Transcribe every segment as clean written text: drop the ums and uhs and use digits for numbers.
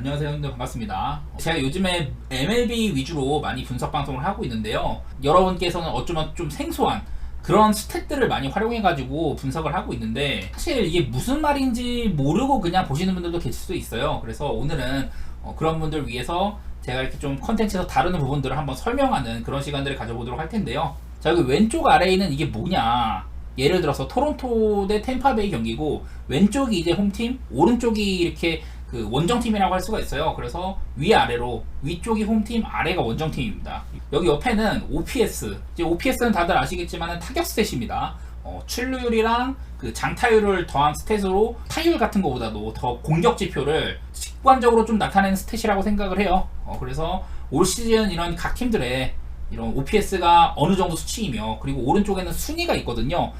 안녕하세요, 형님들 반갑습니다. 제가 요즘에 MLB 위주로 많이 분석 방송을 하고 있는데요. 여러분께서는 어쩌면 좀 생소한 그런 스탯들을 많이 활용해가지고 분석을 하고 있는데, 사실 이게 무슨 말인지 모르고 그냥 보시는 분들도 계실 수 있어요. 그래서 오늘은 그런 분들 위해서 제가 이렇게 좀 컨텐츠에서 다루는 부분들을 한번 설명하는 그런 시간들을 가져보도록 할 텐데요. 자, 여기 왼쪽 아래에 있는 이게 뭐냐, 예를 들어서 토론토 대 템파베이 경기고, 왼쪽이 이제 홈팀, 오른쪽이 이렇게 그 원정팀이라고 할 수가 있어요. 그래서 위아래로 위쪽이 홈팀, 아래가 원정팀입니다. 여기 옆에는 OPS, 이제 OPS는 다들 아시겠지만 타격 스탯입니다. 출루율이랑 그 장타율을 더한 스탯으로 타율 같은 것보다도 더 공격 지표를 직관적으로 좀 나타내는 스탯이라고 생각을 해요. 그래서 올 시즌 이런 각 팀들의 이런 OPS가 어느 정도 수치이며, 그리고 오른쪽에는 순위가 있거든요.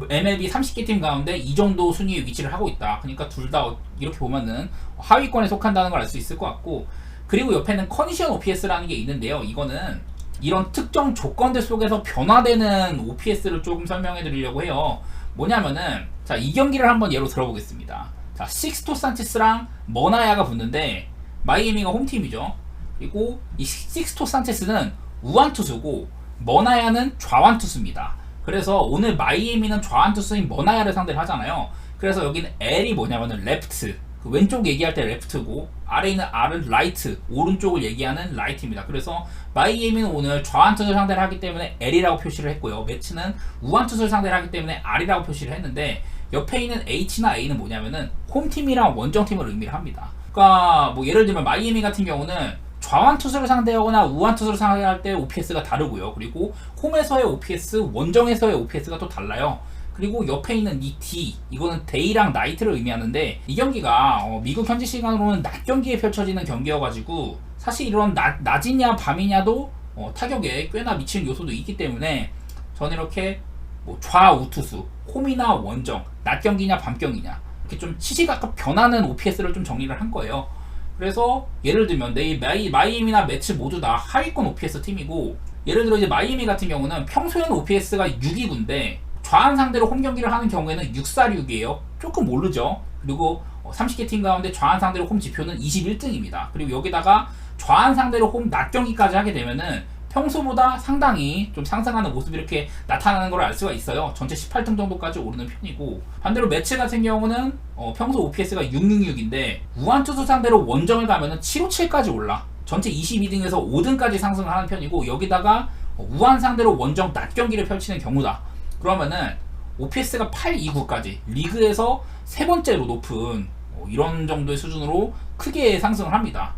MLB 30개 팀 가운데 이 정도 순위에 위치를 하고 있다. 그러니까 둘 다 이렇게 보면은 하위권에 속한다는 걸 알 수 있을 것 같고, 그리고 옆에는 컨디션 OPS라는 게 있는데요. 이거는 이런 특정 조건들 속에서 변화되는 OPS를 조금 설명해 드리려고 해요. 뭐냐면은, 자, 이 경기를 한번 예로 들어보겠습니다. 자, 식스토 산체스랑 머나야가 붙는데 마이애미가 홈팀이죠. 그리고 이 식스토 산체스는 우완투수고 머나야는 좌완투수입니다. 그래서 오늘 마이애미는 좌완투수인 머나야를 상대를 하잖아요. 그래서 여기는 L이 뭐냐면은 레프트, 그 왼쪽 얘기할 때 레프트고, 아래 있는 R은 라이트, 오른쪽을 얘기하는 라이트입니다. 그래서 마이애미는 오늘 좌완투수를 상대를 하기 때문에 L이라고 표시를 했고요. 매치는 우완투수를 상대를 하기 때문에 R이라고 표시를 했는데, 옆에 있는 H나 A는 뭐냐면은 홈팀이랑 원정팀을 의미를 합니다. 그러니까 뭐 예를 들면 마이애미 같은 경우는 좌완 투수를 상대하거나 우완 투수를 상대할 때 OPS가 다르고요. 그리고 홈에서의 OPS, 원정에서의 OPS가 또 달라요. 그리고 옆에 있는 이 D, 이거는 데이랑 나이트를 의미하는데, 이 경기가 미국 현지 시간으로는 낮 경기에 펼쳐지는 경기여가지고 사실 이런 낮이냐 밤이냐도 타격에 꽤나 미치는 요소도 있기 때문에, 저는 이렇게 뭐 좌우 투수, 홈이나 원정, 낮 경기냐 밤 경기냐 이렇게 좀 시시각각 변하는 OPS를 좀 정리를 한 거예요. 그래서 예를 들면 내일 마이애미나 매치 모두 다 하위권 OPS 팀이고, 예를 들어 이제 마이애미 같은 경우는 평소에는 OPS가 6이군데 좌완 상대로 홈 경기를 하는 경우에는 646이에요. 조금 오르죠. 그리고 30개 팀 가운데 좌완 상대로 홈 지표는 21등입니다. 그리고 여기다가 좌완 상대로 홈 낮 경기까지 하게 되면은 평소보다 상당히 좀 상승하는 모습이 이렇게 나타나는 걸 알 수가 있어요. 전체 18등 정도까지 오르는 편이고, 반대로 매치 같은 경우는 평소 OPS가 666인데 우완투수 상대로 원정을 가면은 757까지 올라 전체 22등에서 5등까지 상승을 하는 편이고, 여기다가 우완 상대로 원정 낮 경기를 펼치는 경우다. 그러면은 OPS가 829까지 리그에서 세 번째로 높은 이런 정도의 수준으로 크게 상승을 합니다.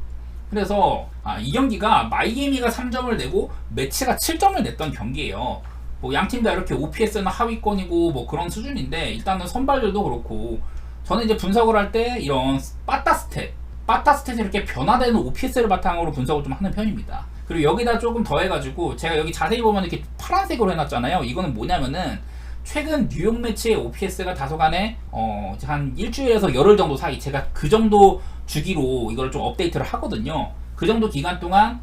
그래서 이 경기가 마이애미가 3점을 내고 매치가 7점을 냈던 경기예요. 뭐 양팀 다 이렇게 OPS는 하위권이고 뭐 그런 수준인데, 일단은 선발들도 그렇고, 저는 이제 분석을 할 때 이런 빠따 스탯에 이렇게 변화되는 OPS를 바탕으로 분석을 좀 하는 편입니다. 그리고 여기다 조금 더해가지고, 제가 여기 자세히 보면 이렇게 파란색으로 해놨잖아요. 이거는 뭐냐면은 최근 뉴욕 매치의 OPS가 다소간에 한 일주일에서 열흘 정도 사이, 제가 그 정도 주기로 이걸 좀 업데이트를 하거든요. 그 정도 기간 동안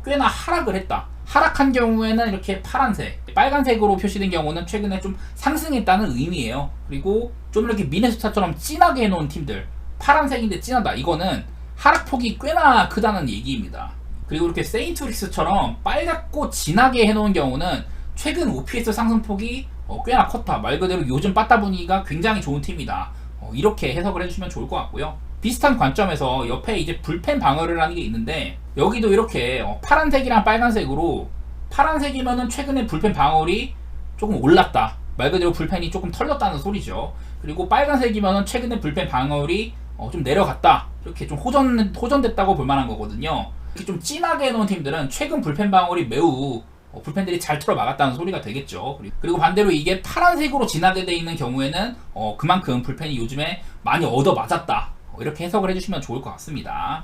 꽤나 하락을 했다. 하락한 경우에는 이렇게 파란색, 빨간색으로 표시된 경우는 최근에 좀 상승했다는 의미예요. 그리고 좀 이렇게 미네소타처럼 진하게 해놓은 팀들, 파란색인데 진하다, 이거는 하락폭이 꽤나 크다는 얘기입니다. 그리고 이렇게 세인트루이스처럼 빨갛고 진하게 해놓은 경우는 최근 OPS 상승폭이 꽤나 컸다. 말 그대로 요즘 빠따 분위기가 굉장히 좋은 팀이다. 이렇게 해석을 해주시면 좋을 것 같고요. 비슷한 관점에서 옆에 이제 불펜 방어라는 게 있는데, 여기도 이렇게 파란색이랑 빨간색으로, 파란색이면은 최근에 불펜 방어율이 조금 올랐다. 말 그대로 불펜이 조금 털렸다는 소리죠. 그리고 빨간색이면은 최근에 불펜 방어율이 좀 내려갔다. 이렇게 좀 호전됐다고 볼 만한 거거든요. 이렇게 좀 진하게 해놓은 팀들은 최근 불펜 방어율이 매우 불펜들이 잘 틀어 막았다는 소리가 되겠죠. 그리고 반대로 이게 파란색으로 진하게 돼 있는 경우에는 그만큼 불펜이 요즘에 많이 얻어 맞았다. 이렇게 해석을 해주시면 좋을 것 같습니다.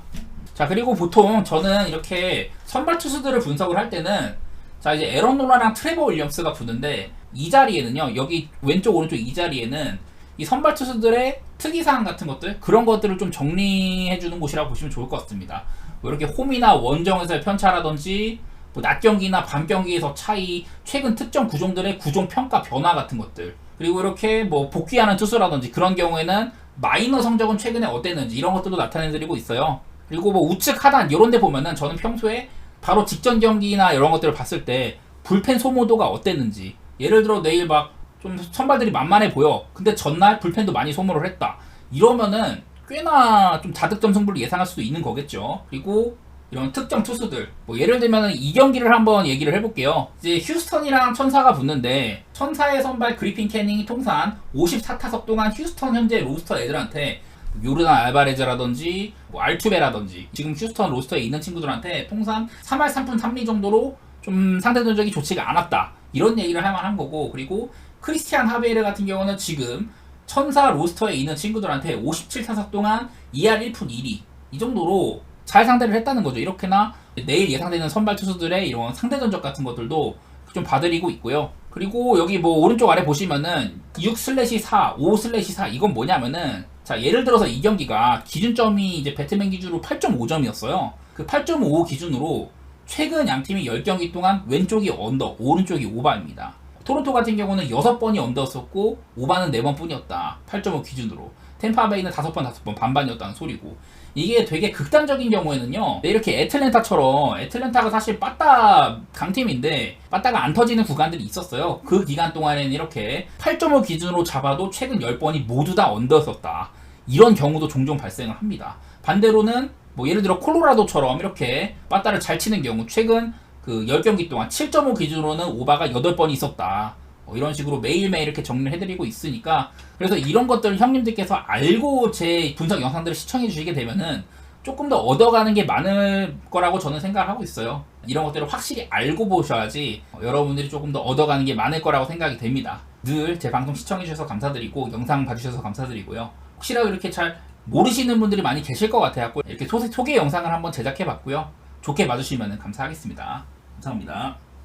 자, 그리고 보통 저는 이렇게 선발 투수들을 분석을 할 때는, 자, 이제 에런 노라랑 트레버 윌리엄스가 붙는데, 이 자리에는요, 여기 왼쪽 오른쪽 이 자리에는 이 선발 투수들의 특이사항 같은 것들, 그런 것들을 좀 정리해주는 곳이라고 보시면 좋을 것 같습니다. 뭐 이렇게 홈이나 원정에서의 편차라든지, 뭐 낮 경기나 밤 경기에서 차이, 최근 특정 구종들의 구종 평가 변화 같은 것들, 그리고 이렇게 뭐 복귀하는 투수라든지 그런 경우에는 마이너 성적은 최근에 어땠는지 이런 것들도 나타내드리고 있어요. 그리고 뭐 우측 하단 이런 데 보면은 저는 평소에 바로 직전 경기나 이런 것들을 봤을 때 불펜 소모도가 어땠는지, 예를 들어 내일 막 좀 선발들이 만만해 보여. 근데 전날 불펜도 많이 소모를 했다. 이러면은 꽤나 좀 다득점 승부를 예상할 수도 있는 거겠죠. 그리고 이런 특정 투수들, 뭐 예를 들면 이 경기를 한번 얘기를 해볼게요. 이제 휴스턴이랑 천사가 붙는데, 천사의 선발 그리핀 캐닝이 통산 54타석 동안 휴스턴 현재 로스터 애들한테 요르단 알바레즈라든지 뭐 알투베라든지 지금 휴스턴 로스터에 있는 친구들한테 통산 3할 3푼 3리 정도로 좀 상대 전적이 좋지가 않았다, 이런 얘기를 할 만한 거고, 그리고 크리스티안 하베르 같은 경우는 지금 천사 로스터에 있는 친구들한테 57타석 동안 2할 1푼 1리 이 정도로 잘 상대를 했다는 거죠. 이렇게나 내일 예상되는 선발 투수들의 이런 상대 전적 같은 것들도 좀 봐드리고 있고요. 그리고 여기 뭐 오른쪽 아래 보시면은 6/4, 5/4 이건 뭐냐면은, 자 예를 들어서 이 경기가 기준점이 이제 배트맨 기준으로 8.5점이었어요. 그 8.5 기준으로 최근 양팀이 10경기 동안 왼쪽이 언더, 오른쪽이 오바입니다. 토론토 같은 경우는 6번이 언더였었고 오바는 4번 뿐이었다. 8.5 기준으로. 템파베이는 5번 반반이었다는 소리고, 이게 되게 극단적인 경우에는요, 이렇게 애틀랜타처럼, 애틀랜타가 사실 빠따 강팀인데 빠따가 안 터지는 구간들이 있었어요. 그 기간 동안에는 이렇게 8.5 기준으로 잡아도 최근 10번이 모두 다 언더였었다. 이런 경우도 종종 발생을 합니다. 반대로는 뭐 예를 들어 콜로라도처럼 이렇게 빠따를 잘 치는 경우 최근 그 10경기 동안 7.5 기준으로는 오바가 8번이 있었다. 이런 식으로 매일매일 이렇게 정리를 해드리고 있으니까, 그래서 이런 것들을 형님들께서 알고 제 분석 영상들을 시청해 주시게 되면은 조금 더 얻어가는 게 많을 거라고 저는 생각을 하고 있어요. 이런 것들을 확실히 알고 보셔야지 여러분들이 조금 더 얻어가는 게 많을 거라고 생각이 됩니다. 늘 제 방송 시청해 주셔서 감사드리고 영상 봐주셔서 감사드리고요. 혹시라도 이렇게 잘 모르시는 분들이 많이 계실 것 같아요. 이렇게 소개 영상을 한번 제작해 봤고요. 좋게 봐주시면 감사하겠습니다. 감사합니다.